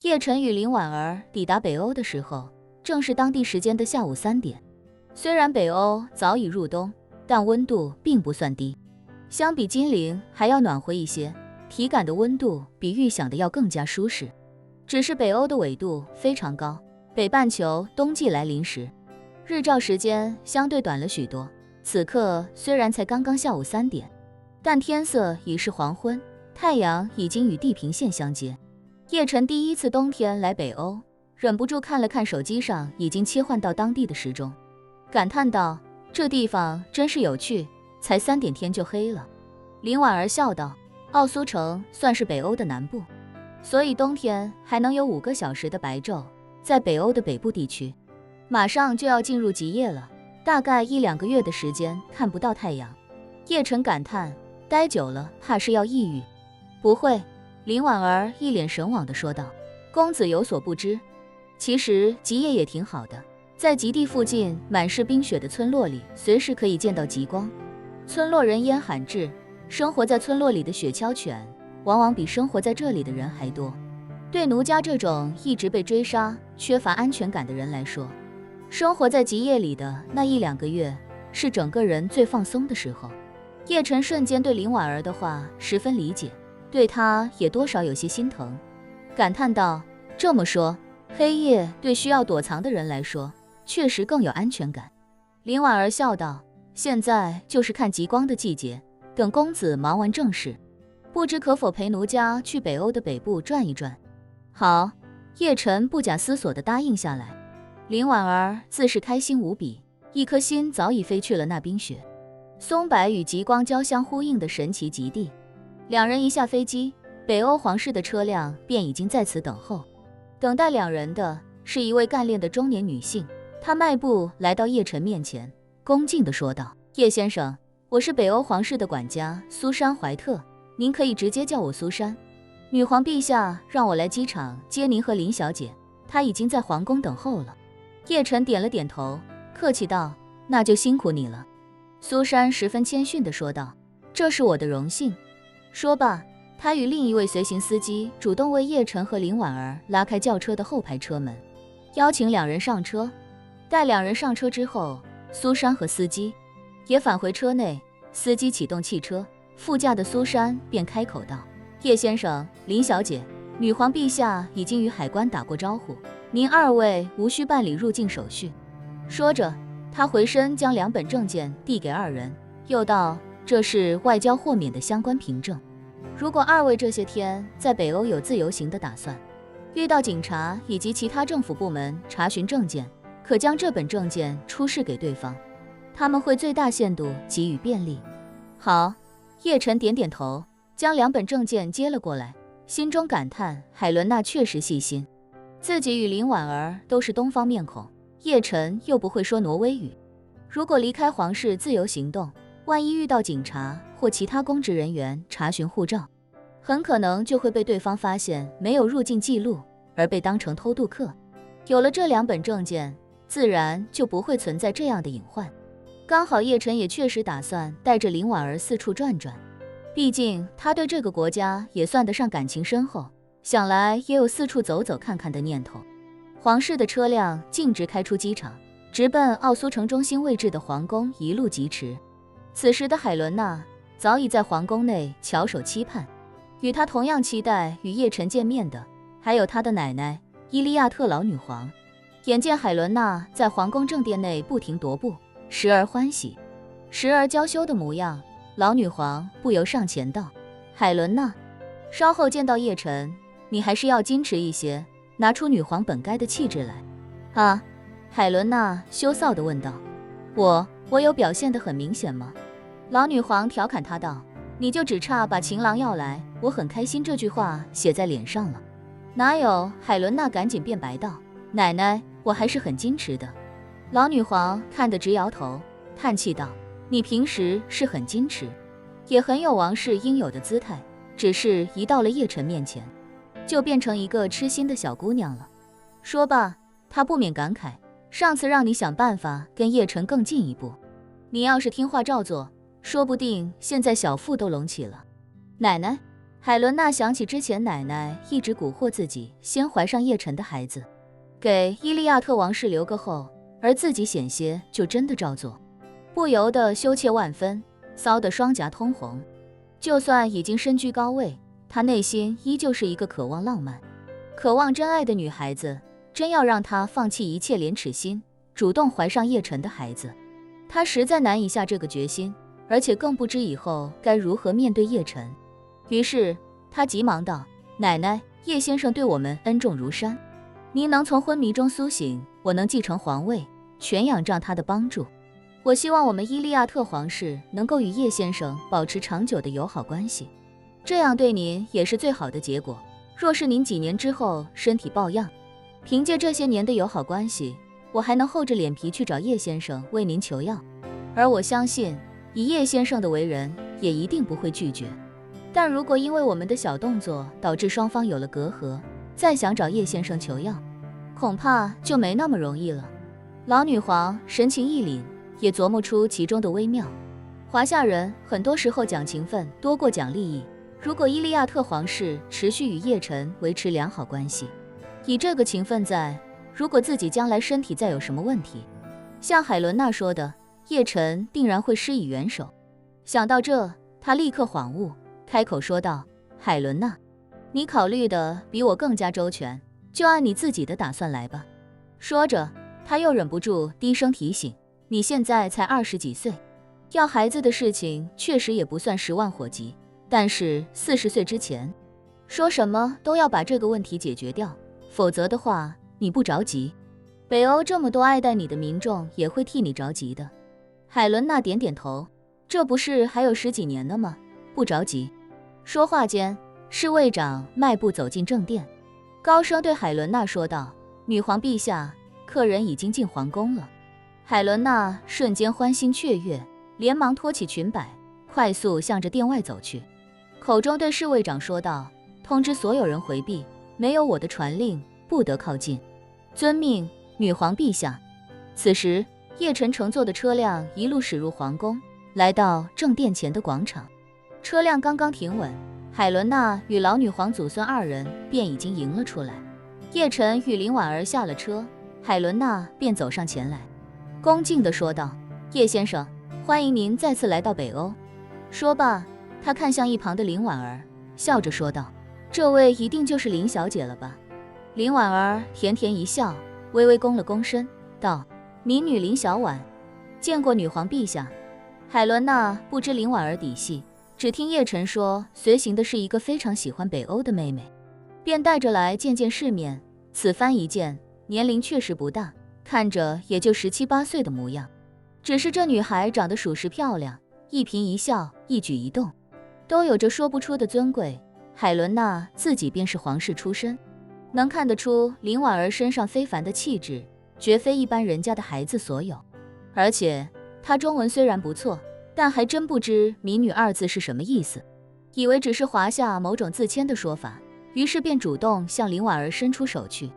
叶晨与林婉儿抵达北欧的时候，正是当地时间的下午3点。虽然北欧早已入冬，但温度并不算低，相比金陵还要暖和一些，体感的温度比预想的要更加舒适。只是北欧的纬度非常高，北半球冬季来临时，日照时间相对短了许多。此刻虽然才刚刚下午3点，但天色已是黄昏，太阳已经与地平线相接。叶晨第一次冬天来北欧，忍不住看了看手机上已经切换到当地的时钟，感叹道：这地方真是有趣，才3点天就黑了。林婉儿笑道：奥苏城算是北欧的南部，所以冬天还能有5个小时的白昼。在北欧的北部地区，马上就要进入极夜了，大概1-2个月的时间看不到太阳。叶晨感叹，待久了怕是要抑郁。不会，林婉儿一脸神往地说道，公子有所不知，其实极夜也挺好的，在极地附近满是冰雪的村落里，随时可以见到极光。村落人烟罕至，生活在村落里的雪橇犬往往比生活在这里的人还多。对奴家这种一直被追杀、缺乏安全感的人来说，生活在极夜里的那1-2个月是整个人最放松的时候。叶晨瞬间对林婉儿的话十分理解，对她也多少有些心疼，感叹道：这么说，黑夜对需要躲藏的人来说确实更有安全感。林婉儿笑道：现在就是看极光的季节，等公子忙完正事，不知可否陪奴家去北欧的北部转一转。好，叶晨不假思索地答应下来。林婉儿自是开心无比，一颗心早已飞去了那冰雪、松柏与极光交相呼应的神奇极地。两人一下飞机，北欧皇室的车辆便已经在此等候。等待两人的是一位干练的中年女性，她迈步来到叶晨面前，恭敬地说道：叶先生，我是北欧皇室的管家苏珊·怀特，您可以直接叫我苏珊。女皇陛下让我来机场接您和林小姐，她已经在皇宫等候了。叶晨点了点头，客气道：那就辛苦你了。苏珊十分谦逊地说道：这是我的荣幸。说罢，她与另一位随行司机主动为叶晨和林婉儿拉开轿车的后排车门，邀请两人上车。待两人上车之后，苏珊和司机也返回车内，司机启动汽车，副驾的苏珊便开口道：叶先生、林小姐，女皇陛下已经与海关打过招呼，您2位无需办理入境手续。说着，他回身将2本证件递给2人，又道：这是外交豁免的相关凭证，如果2位这些天在北欧有自由行的打算，遇到警察以及其他政府部门查询证件，可将这本证件出示给对方，他们会最大限度给予便利。好，叶晨点点头，将2本证件接了过来，心中感叹海伦娜确实细心，自己与林婉儿都是东方面孔，叶晨又不会说挪威语，如果离开皇室自由行动，万一遇到警察或其他公职人员查询护照，很可能就会被对方发现没有入境记录，而被当成偷渡客。有了这2本证件，自然就不会存在这样的隐患。刚好叶晨也确实打算带着林婉儿四处转转，毕竟他对这个国家也算得上感情深厚，想来也有四处走走看看的念头。皇室的车辆径直开出机场，直奔奥苏城中心位置的皇宫一路疾驰。此时的海伦娜早已在皇宫内翘首期盼，与她同样期待与叶晨见面的，还有她的奶奶伊利亚特老女皇。眼见海伦娜在皇宫正殿内不停踱步，时而欢喜，时而娇羞的模样，老女皇不由上前道：海伦娜，稍后见到叶晨，你还是要矜持一些，拿出女皇本该的气质来。啊，海伦娜羞臊地问道：我有表现得很明显吗？老女皇调侃她道：你就只差把情郎要来，我很开心这句话写在脸上了。哪有？海伦娜赶紧辩白道：奶奶，我还是很矜持的。老女皇看得直摇头，叹气道：你平时是很矜持，也很有王室应有的姿态，只是一到了叶晨面前，就变成一个痴心的小姑娘了。说罢，她不免感慨，上次让你想办法跟叶晨更进一步，你要是听话照做，说不定现在小腹都隆起了。奶奶，海伦娜想起之前奶奶一直蛊惑自己先怀上叶晨的孩子，给伊利亚特王室留个后，而自己险些就真的照做，不由得羞怯万分，臊得双颊通红。就算已经身居高位，她内心依旧是一个渴望浪漫、渴望真爱的女孩子。真要让她放弃一切廉耻心，主动怀上叶晨的孩子，她实在难以下这个决心，而且更不知以后该如何面对叶晨。于是她急忙道：“奶奶，叶先生对我们恩重如山，您能从昏迷中苏醒，我能继承皇位，全仰仗他的帮助。我希望我们伊利亚特皇室能够与叶先生保持长久的友好关系，这样对您也是最好的结果。若是您几年之后身体抱恙，凭借这些年的友好关系，我还能厚着脸皮去找叶先生为您求药，而我相信以叶先生的为人，也一定不会拒绝。但如果因为我们的小动作导致双方有了隔阂，再想找叶先生求药，恐怕就没那么容易了。”老女皇神情一凛，也琢磨出其中的微妙。华夏人很多时候讲情分多过讲利益，如果伊利亚特皇室持续与叶晨维持良好关系，以这个情分在，如果自己将来身体再有什么问题，像海伦娜说的，叶晨定然会施以援手。想到这，他立刻恍悟，开口说道：“海伦娜，你考虑的比我更加周全，就按你自己的打算来吧。”说着，他又忍不住低声提醒：“你现在才20几岁，要孩子的事情确实也不算10万火急，但是40岁之前，说什么都要把这个问题解决掉。否则的话，你不着急，北欧这么多爱戴你的民众也会替你着急的。”海伦娜点点头，这不是还有10几年呢吗？不着急。说话间，侍卫长迈步走进正殿，高声对海伦娜说道：“女皇陛下，客人已经进皇宫了。”海伦娜瞬间欢欣雀跃，连忙托起裙摆，快速向着殿外走去，口中对侍卫长说道：“通知所有人回避，没有我的传令，不得靠近。”“遵命，女皇陛下。”此时，叶晨乘坐的车辆一路驶入皇宫，来到正殿前的广场。车辆刚刚停稳，海伦娜与老女皇祖孙2人便已经迎了出来。叶晨与林婉儿下了车，海伦娜便走上前来，恭敬地说道：“叶先生，欢迎您再次来到北欧。”说罢，他看向一旁的林婉儿，笑着说道：“这位一定就是林小姐了吧？”林婉儿甜甜一笑，微微躬了躬身，道：“民女林小婉，见过女皇陛下。”海伦娜不知林婉儿底细，只听叶晨说随行的是一个非常喜欢北欧的妹妹，便带着来见见世面。此番一见，年龄确实不大，看着也就17、18岁的模样，只是这女孩长得属实漂亮，一颦一笑，一举一动，都有着说不出的尊贵。海伦娜自己便是皇室出身，能看得出林婉儿身上非凡的气质，绝非一般人家的孩子所有。而且她中文虽然不错，但还真不知民女2字是什么意思，以为只是华夏某种自谦的说法，于是便主动向林婉儿伸出手去，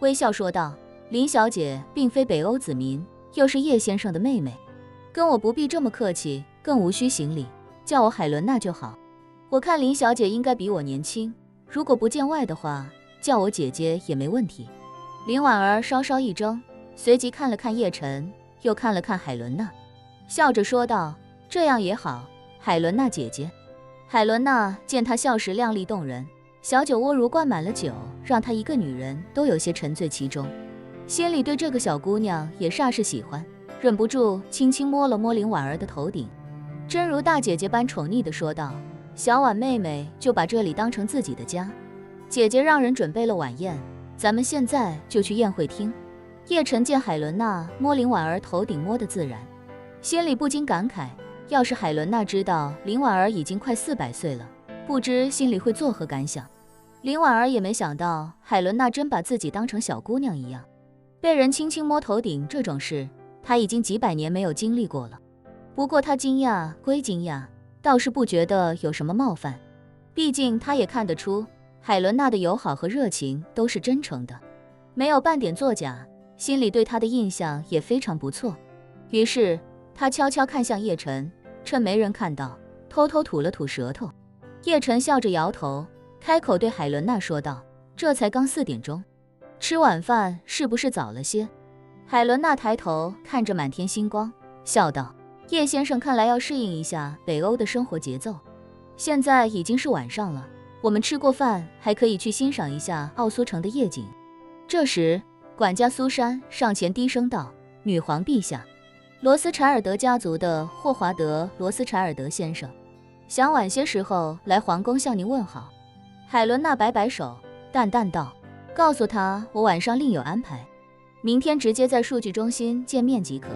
微笑说道：“林小姐并非北欧子民，又是叶先生的妹妹，跟我不必这么客气，更无需行礼，叫我海伦娜就好。我看林小姐应该比我年轻，如果不见外的话，叫我姐姐也没问题。”林婉儿稍稍一怔，随即看了看叶晨，又看了看海伦娜，笑着说道：“这样也好，海伦娜姐姐。”海伦娜见她笑时靓丽动人，小酒窝如灌满了酒，让她一个女人都有些沉醉其中，心里对这个小姑娘也煞是喜欢，忍不住轻轻摸了摸林婉儿的头顶，真如大姐姐般宠溺地说道：“小婉妹妹就把这里当成自己的家，姐姐让人准备了晚宴，咱们现在就去宴会厅。”叶晨见海伦娜摸林婉儿头顶摸得自然，心里不禁感慨，要是海伦娜知道林婉儿已经快400岁了，不知心里会作何感想。林婉儿也没想到海伦娜真把自己当成小姑娘一样，被人轻轻摸头顶这种事，她已经几百年没有经历过了。不过她惊讶归惊讶，倒是不觉得有什么冒犯，毕竟她也看得出海伦娜的友好和热情都是真诚的，没有半点作假，心里对她的印象也非常不错。于是她悄悄看向叶晨，趁没人看到，偷偷吐了吐舌头。叶晨笑着摇头，开口对海伦娜说道：“这才刚4点钟，吃晚饭是不是早了些？”海伦娜抬头看着满天星光，笑道：“叶先生看来要适应一下北欧的生活节奏。现在已经是晚上了，我们吃过饭，还可以去欣赏一下奥苏城的夜景。”这时，管家苏珊上前低声道：“女皇陛下，罗斯柴尔德家族的霍华德·罗斯柴尔德先生，想晚些时候来皇宫向您问好。”海伦娜摆摆手，淡淡道：“告诉他我晚上另有安排，明天直接在数据中心见面即可。”